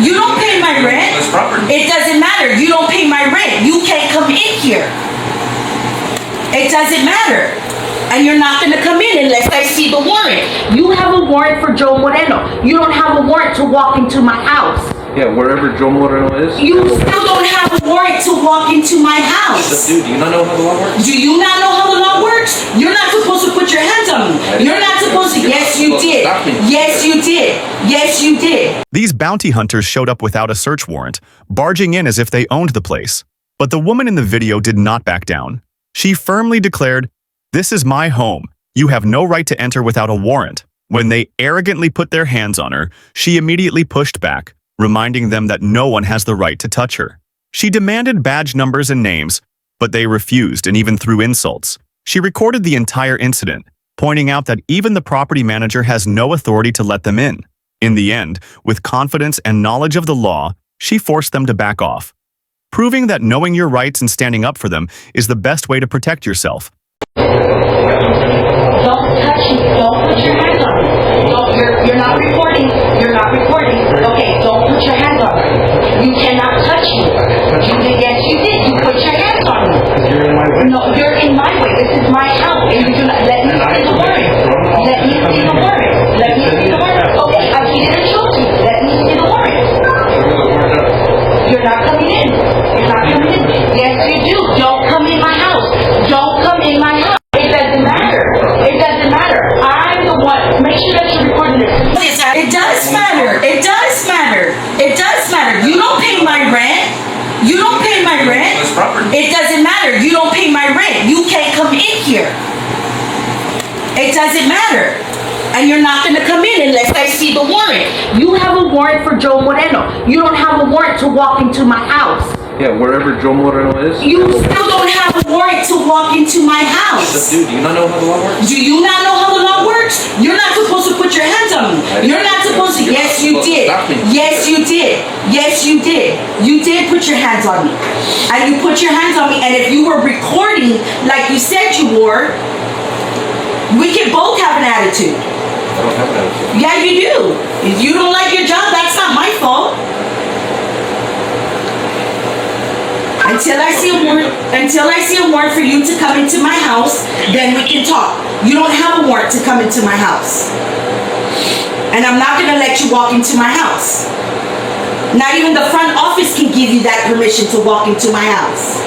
You don't pay my rent. This property. It doesn't matter. You don't pay my rent. You can't come in here. It doesn't matter. And you're not going to come in unless I see the warrant. You have a warrant for Joe Moreno. You don't have a warrant to walk into my house. Yeah, wherever Joe Moreno is. You still don't have a warrant to walk into my house. Dude, do you not know how the law works? Do you not know how the law works? You're not supposed to put your hands on me. You're not supposed to. Yes, you did. Yes, you did. Yes, you did. These bounty hunters showed up without a search warrant, barging in as if they owned the place. But the woman in the video did not back down. She firmly declared, "This is my home. You have no right to enter without a warrant." When they arrogantly put their hands on her, she immediately pushed back, reminding them that no one has the right to touch her. She demanded badge numbers and names, but they refused and even threw insults. She recorded the entire incident, pointing out that even the property manager has no authority to let them in. In the end, with confidence and knowledge of the law, she forced them to back off, proving that knowing your rights and standing up for them is the best way to protect yourself. Don't touch me. Don't put your hands on me. You're not recording. You're not recording. Okay, don't put your hands on me. You cannot touch me. Yes, you did. You put your hands on me. You're in my way. No, you're in my way. This is my house. And you do not let me see the warrant. Let me see the warrant. Let me see the warrant. Okay, I pleaded and showed you. Let me see the warrant. You're not coming in. You're not coming in. Yes, you do. Don't come in my house. Don't come in my house. It doesn't matter. It doesn't matter. I'm the one. Make sure that you're recording this. It does matter. It does matter. It does matter. You don't pay my rent. You don't pay my rent. This property. It doesn't matter. You don't pay my rent. You can't come in here. It doesn't matter. And you're not going to come in unless I see the warrant. You have a warrant for Joe Moreno. You don't have a warrant to walk into my house. Yeah, wherever Joe Moreno is. You still don't have a warrant to walk into my house. Dude, do you not know how the law works? Do you not know how the law works? You're not supposed to put your hands on me. You're not supposed to. Yes, you did. Yes, you did. Yes, you did. You did put your hands on me. And you put your hands on me. And if you were recording like you said you were, we could both have an attitude. I don't have an attitude. Yeah, you do. If you don't like your job, that's not my fault. Until I see a warrant for you to come into my house, then we can talk. You don't have a warrant to come into my house. And I'm not going to let you walk into my house. Not even the front office can give you that permission to walk into my house.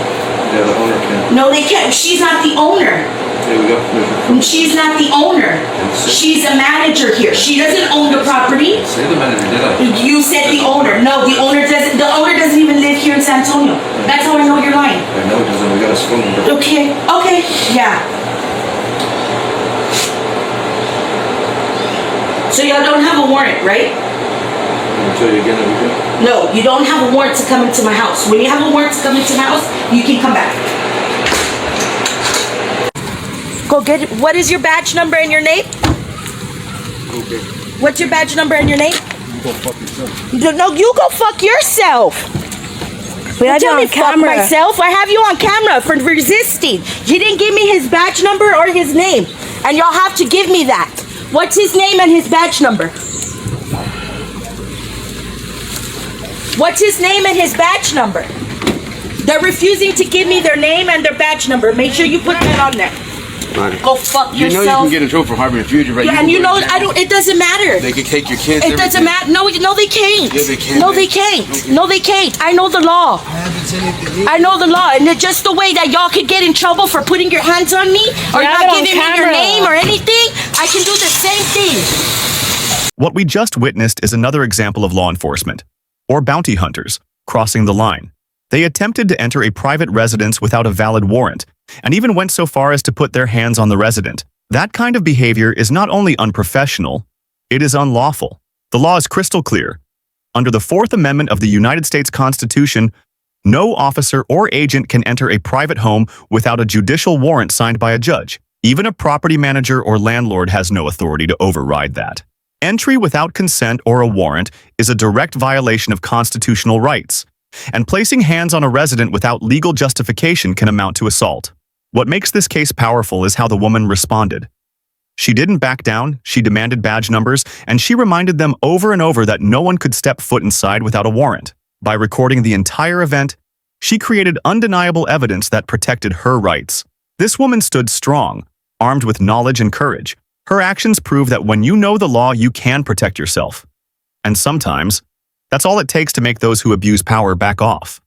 Yeah, the owner can. No, they can't. She's not the owner. There we go. She's not the owner. She's a manager here. She doesn't own the property. Say the manager, did I? You said the owner. No, the owner doesn't. The owner doesn't even live here in San Antonio. That's how I know you're lying. I know, because we got a phone number. Okay. Okay. Yeah. So y'all don't have a warrant, right? I'll tell you again that we do. No, you don't have a warrant to come into my house. When you have a warrant to come into my house, you can come back. Go get it. What is your badge number and your name? Okay. What's your badge number and your name? You go fuck yourself. No, you go fuck yourself. We have you Tell on me fuck camera. myself. I have you on camera for resisting. He didn't give me his badge number or his name. And y'all have to give me that. What's his name and his badge number? What's his name and his badge number? They're refusing to give me their name and their badge number. Make sure you put that on there. Go fuck You yourself. know you can get in trouble for harboring a fugitive, right? Yeah, and you know I don't. It doesn't matter. They can take your kids. It doesn't matter. No, they can't. Yeah, they can. No, they can't. No, they can't. I know the law. I know the law, and it's just the way that y'all could get in trouble for putting your hands on me or Yeah, not on giving me your camera. name or anything. I can do the same thing. What we just witnessed is another example of law enforcement, or bounty hunters, crossing the line. They attempted to enter a private residence without a valid warrant, and even went so far as to put their hands on the resident. That kind of behavior is not only unprofessional, it is unlawful. The law is crystal clear. Under the Fourth Amendment of the United States Constitution, no officer or agent can enter a private home without a judicial warrant signed by a judge. Even a property manager or landlord has no authority to override that. Entry without consent or a warrant is a direct violation of constitutional rights, and placing hands on a resident without legal justification can amount to assault. What makes this case powerful is how the woman responded. She didn't back down, she demanded badge numbers, and she reminded them over and over that no one could step foot inside without a warrant. By recording the entire event, she created undeniable evidence that protected her rights. This woman stood strong, armed with knowledge and courage. Her actions prove that when you know the law, you can protect yourself. And sometimes, that's all it takes to make those who abuse power back off.